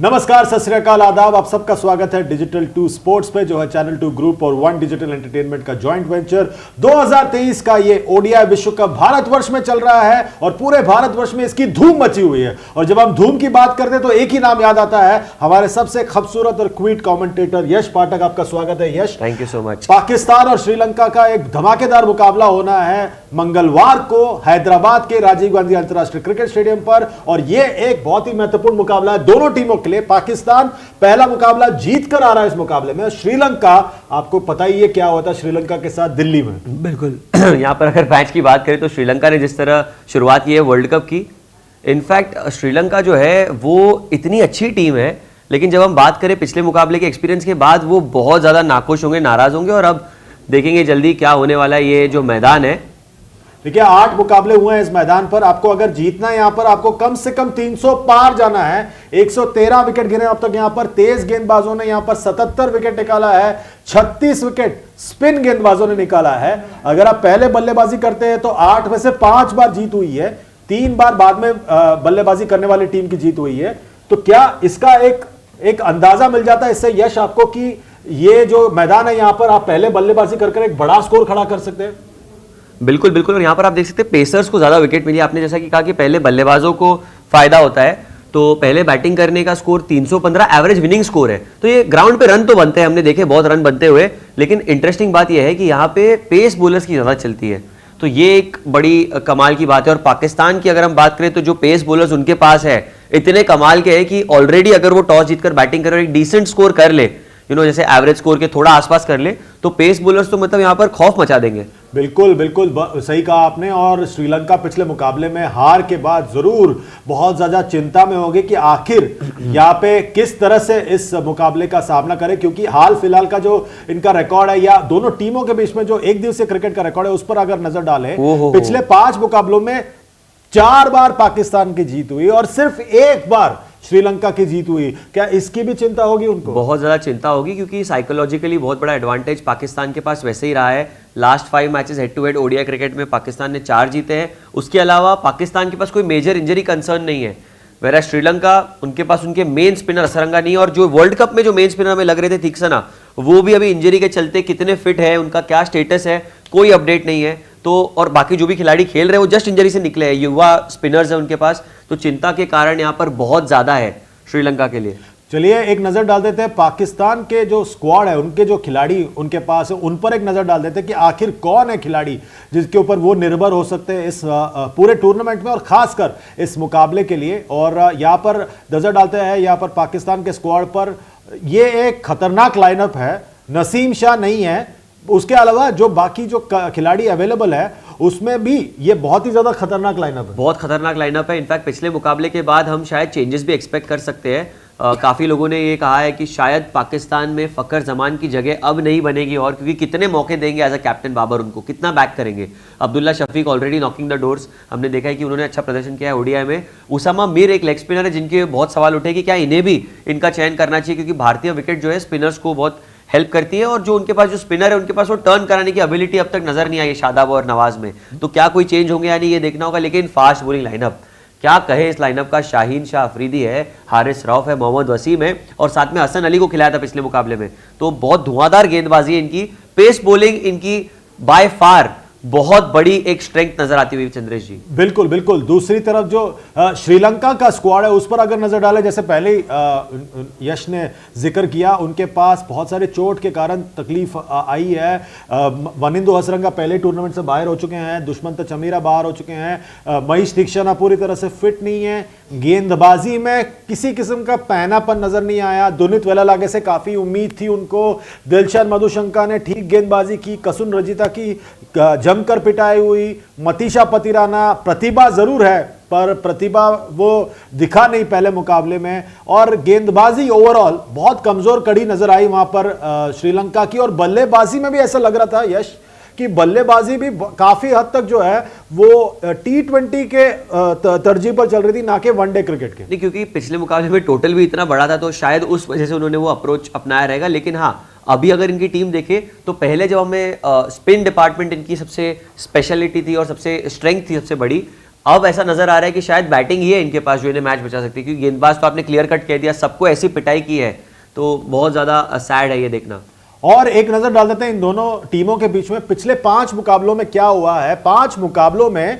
नमस्कार, सत श्री अकाल, आदाब। आप सबका स्वागत है डिजिटल 2 स्पोर्ट्स पे, जो है चैनल 2 ग्रुप और वन डिजिटल एंटरटेनमेंट का जॉइंट वेंचर। 2023 का ये ओडीआई विश्व कप भारतवर्ष में चल रहा है और पूरे भारतवर्ष में इसकी धूम मची हुई है। और जब हम धूम की बात करते हैं तो एक ही नाम याद आता है, हमारे सबसे खूबसूरत और क्वीट कमेंटेटर यश पाठक। आपका स्वागत है Yash. Thank you so much. Pakistan और श्रीलंका का एक धमाकेदार मुकाबला होना है मंगलवार को हैदराबाद के राजीव गांधी अंतरराष्ट्रीय क्रिकेट स्टेडियम पर, और यह एक बहुत ही महत्वपूर्ण मुकाबला है दोनों टीमों के लिए। पाकिस्तान पहला मुकाबला जीत कर आ रहा है इस मुकाबले में। श्रीलंका, आपको पता ही है क्या होता है श्रीलंका के साथ दिल्ली में। बिल्कुल। यहाँ पर अगर मैच की बात करें तो श्रीलंका ने जिस तरह शुरुआत की है वर्ल्ड कप की, इनफैक्ट श्रीलंका जो है वो इतनी अच्छी टीम है, लेकिन जब हम बात करें पिछले मुकाबले के एक्सपीरियंस के बाद वो बहुत ज्यादा नाखुश होंगे, नाराज होंगे। और अब देखेंगे जल्दी क्या होने वाला है। ये जो मैदान है, देखिए 8 मुकाबले हुए हैं इस मैदान पर। आपको अगर जीतना है, यहां पर आपको कम से कम 300 पार जाना है। 113 विकेट गिरे अब तक यहां पर। तेज गेंदबाजों ने यहां पर 77 विकेट निकाला है। 36 विकेट स्पिन गेंदबाजों ने निकाला है। अगर आप पहले बल्लेबाजी करते हैं तो 8 में से 5 बार जीत हुई है, 3 बार बाद में बल्लेबाजी करने वाली टीम की जीत हुई है। तो क्या इसका एक अंदाजा मिल जाता है इससे यश आपको कि ये जो मैदान है, यहां पर आप पहले बल्लेबाजी कर एक बड़ा स्कोर खड़ा कर सकते हैं? बिल्कुल बिल्कुल। और यहाँ पर आप देख सकते हैं पेसर्स को ज्यादा विकेट मिली। आपने जैसा कि कहा कि पहले बल्लेबाजों को फायदा होता है, तो पहले बैटिंग करने का स्कोर 315 एवरेज विनिंग स्कोर है। तो ये ग्राउंड पे रन तो बनते हैं, हमने देखे बहुत रन बनते हुए, लेकिन इंटरेस्टिंग बात यह है कि यहाँ पे पेस बॉलर्स की ज्यादा चलती है। तो ये एक बड़ी कमाल की बात है। और पाकिस्तान की अगर हम बात करें तो जो पेस बॉलर्स उनके पास है इतने कमाल के हैं कि ऑलरेडी अगर वो टॉस जीतकर बैटिंग करे और एक डिसेंट स्कोर कर ले, जैसे एवरेज स्कोर के थोड़ा आसपास कर ले, तो पेस बॉलर्स तो मतलब यहाँ पर खौफ मचा देंगे। बिल्कुल बिल्कुल सही कहा आपने। और श्रीलंका पिछले मुकाबले में हार के बाद जरूर बहुत ज्यादा चिंता में होगी कि आखिर यहाँ पे किस तरह से इस मुकाबले का सामना करें, क्योंकि हाल फिलहाल का जो इनका रिकॉर्ड है या दोनों टीमों के बीच में जो एक दिवसीय क्रिकेट का रिकॉर्ड है, उस पर अगर नजर डालें, पिछले 5 मुकाबलों में 4 बार पाकिस्तान की जीत हुई और सिर्फ 1 बार श्रीलंका की जीत हुई। क्या इसकी भी चिंता होगी उनको? बहुत ज्यादा चिंता होगी, क्योंकि साइकोलॉजिकली बहुत बड़ा एडवांटेज पाकिस्तान के पास वैसे ही रहा है। Last 5 matches head to head ODI cricket में पाकिस्तान ने 4 जीते हैं। उसके अलावा पाकिस्तान के पास कोई मेजर इंजरी कंसर्न नहीं है। वेरा श्रीलंका, उनके पास उनके मेन स्पिनर असरंगा नहीं है, और जो वर्ल्ड कप में जो मेन स्पिनर में लग रहे थे थिक्सना, वो भी अभी इंजरी के चलते कितने फिट है, उनका क्या स्टेटस है, कोई अपडेट नहीं है। तो और बाकी जो भी खिलाड़ी खेल रहे हैं वो जस्ट इंजरी से निकले हैं, युवा स्पिनर्स है उनके पास। तो चिंता के कारण यहाँ पर बहुत ज्यादा है श्रीलंका के लिए। चलिए एक नजर डाल देते हैं पाकिस्तान के जो स्क्वाड है, उनके जो खिलाड़ी उनके पास है, उन पर एक नजर डाल देते हैं कि आखिर कौन है खिलाड़ी जिसके ऊपर वो निर्भर हो सकते हैं इस पूरे टूर्नामेंट में और खासकर इस मुकाबले के लिए। और यहाँ पर नजर डालते हैं, यहाँ पर पाकिस्तान के स्क्वाड पर ये एक खतरनाक लाइनअप है। नसीम शाह नहीं है, उसके अलावा जो बाकी जो खिलाड़ी अवेलेबल है उसमें भी ये बहुत ही ज्यादा खतरनाक लाइनअप है। बहुत खतरनाक लाइनअप है। इनफैक्ट पिछले मुकाबले के बाद हम शायद चेंजेस भी एक्सपेक्ट कर सकते हैं। काफी लोगों ने ये कहा है कि शायद पाकिस्तान में फकर जमान की जगह अब नहीं बनेगी, और क्योंकि कितने मौके देंगे एज अ कैप्टन बाबर, उनको कितना बैक करेंगे। Abdullah Shafique already knocking the doors, हमने देखा है कि उन्होंने अच्छा प्रदर्शन किया है ओडीआई में। उसामा मीर एक लेग स्पिनर है जिनके बहुत सवाल उठे कि क्या इन्हें भी इनका चयन करना चाहिए, क्योंकि भारतीय विकेट जो है स्पिनर्स को बहुत हेल्प करती है, और जो उनके पास जो स्पिनर है उनके पास वो टर्न कराने की एबिलिटी अब तक नजर नहीं आई शादाब और नवाज में। तो क्या कोई चेंज होंगे या नहीं ये देखना होगा। लेकिन फास्ट बॉलिंग लाइनअप, क्या कहे इस लाइनअप का। शाहीन शाह अफरीदी है, हारिस रऊफ है, मोहम्मद वसीम है, और साथ में हसन अली को खिलाया था पिछले मुकाबले में। तो बहुत धुआंधार गेंदबाजी है इनकी। पेस बॉलिंग इनकी बाय फार बहुत बड़ी एक स्ट्रेंथ नजर आती हुई चंद्रेश जी। बिल्कुल बिल्कुल। दूसरी तरफ जो श्रीलंका का स्क्वाड है उस पर अगर नजर डालें, जैसे पहले यश ने जिक्र किया, उनके पास बहुत सारे चोट के कारण तकलीफ आई है। वनिंदु हसरंगा पहले टूर्नामेंट से बाहर हो चुके हैं, दुष्मंत चमीरा बाहर हो चुके हैं, महेश दीक्षाना पूरी तरह से फिट नहीं है। गेंदबाजी में किसी किस्म का पहनापन नजर नहीं आया। दुनित वेलालागे से काफी उम्मीद थी उनको। दिलशन मधुशंका ने ठीक गेंदबाजी की, कसुन रजिता की जमकर पिटाई हुई, मतीशा पतिराना, प्रतिभा जरूर है पर प्रतिभा वो दिखा नहीं पहले मुकाबले में। और गेंदबाजी ओवरऑल बहुत कमजोर कड़ी नजर आई वहां पर श्रीलंका की। और बल्लेबाजी में भी ऐसा लग रहा था यश कि बल्लेबाजी भी काफी हद तक जो है वो T20 के तरजीह पर चल रही थी, ना कि वनडे क्रिकेट के। नहीं, क्योंकि पिछले मुकाबले में टोटल भी इतना बड़ा था, तो शायद उस वजह से उन्होंने वो अप्रोच अपनाया रहेगा। लेकिन हाँ, अभी अगर इनकी टीम देखे तो पहले जब हमें स्पिन डिपार्टमेंट इनकी सबसे स्पेशलिटी थी और सबसे स्ट्रेंथ थी सबसे बड़ी, अब ऐसा नजर आ रहा है कि शायद बैटिंग ही है इनके पास जो इन्हें मैच बचा सकती है, क्योंकि गेंदबाज तो आपने क्लियर कट कह दिया, सबको ऐसी पिटाई की है, तो बहुत ज्यादा सैड है ये देखना। और एक नजर डाल देते हैं इन दोनों टीमों के बीच में पिछले 5 मुकाबलों में क्या हुआ है। 5 मुकाबलों में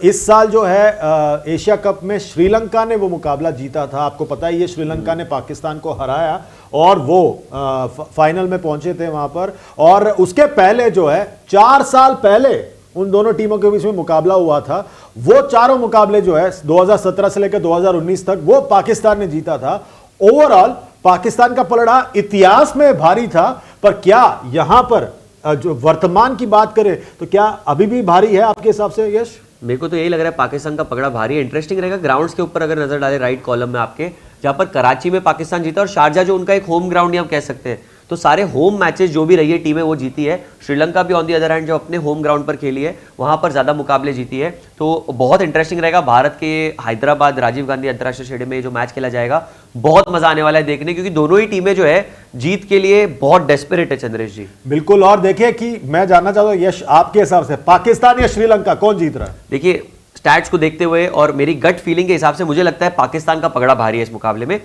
इस साल जो है एशिया कप में श्रीलंका ने वो मुकाबला जीता था, आपको पता ही है, श्रीलंका ने पाकिस्तान को हराया और वो फाइनल में पहुंचे थे वहां पर। और उसके पहले जो है 4 साल पहले उन दोनों टीमों के बीच में मुकाबला हुआ था, वो चारों मुकाबले जो है 2017 से लेकर 2019 तक वो पाकिस्तान ने जीता था। ओवरऑल पाकिस्तान का पलड़ा इतिहास में भारी था, पर क्या यहां पर जो वर्तमान की बात करें तो क्या अभी भी भारी है आपके हिसाब से यश? मेरे को तो यही लग रहा है पाकिस्तान का पकड़ा भारी है। इंटरेस्टिंग रहेगा ग्राउंड्स के ऊपर अगर नजर डाले राइट कॉलम में आपके, जहां पर कराची में पाकिस्तान जीता और शारजा जो उनका एक होम ग्राउंड ही हम कह सकते हैं, तो सारे होम मैचेस जो भी रही है टीमें वो जीती है। श्रीलंका भी ऑन दी अदर हैंड जो अपने होम ग्राउंड पर खेली है वहां पर ज्यादा मुकाबले जीती है। तो बहुत इंटरेस्टिंग रहेगा भारत के हैदराबाद राजीव गांधी अंतरराष्ट्रीय स्टेडियम में जो मैच खेला जाएगा, बहुत मजा आने वाला है देखने, क्योंकि दोनों ही टीमें जो है जीत के लिए बहुत डेस्परेट है चंद्रेश जी। बिल्कुल। और देखिए कि मैं जानना चाहता हूं यश, आपके हिसाब से पाकिस्तान या श्रीलंका कौन जीत रहा है? देखिए स्टैट्स को देखते हुए और मेरी गट फीलिंग के हिसाब से मुझे लगता है पाकिस्तान का पकड़ा भारी है इस मुकाबले में।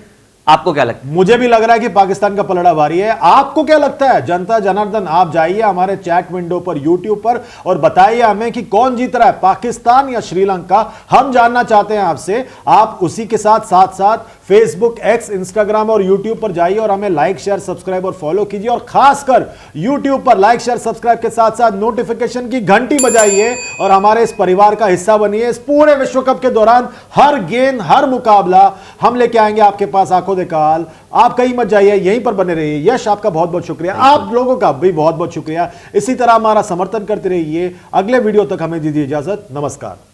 आपको क्या लगता है? मुझे भी लग रहा है कि पाकिस्तान का पलड़ा भारी है। आपको क्या लगता है? जनता जनार्दन आप जाइए हमारे चैट विंडो पर यूट्यूब पर और बताइए हमें कि कौन जीत रहा है, पाकिस्तान या श्रीलंका। हम जानना चाहते हैं आपसे। आप उसी के साथ साथ फेसबुक, एक्स, इंस्टाग्राम और यूट्यूब पर जाइए और हमें लाइक, शेयर, सब्सक्राइब और फॉलो कीजिए। और खासकर यूट्यूब पर लाइक, शेयर, सब्सक्राइब के साथ साथ नोटिफिकेशन की घंटी बजाइए और हमारे इस परिवार का हिस्सा बनिए। इस पूरे विश्व कप के दौरान हर गेंद, हर मुकाबला हम लेके आएंगे आपके पास आंखों देखाल। आप कहीं मत जाइए, यहीं पर बने रहिए। यश आपका बहुत बहुत शुक्रिया, आप लोगों का भी बहुत बहुत शुक्रिया। इसी तरह हमारा समर्थन करते रहिए। अगले वीडियो तक हमें दीजिए इजाजत। नमस्कार।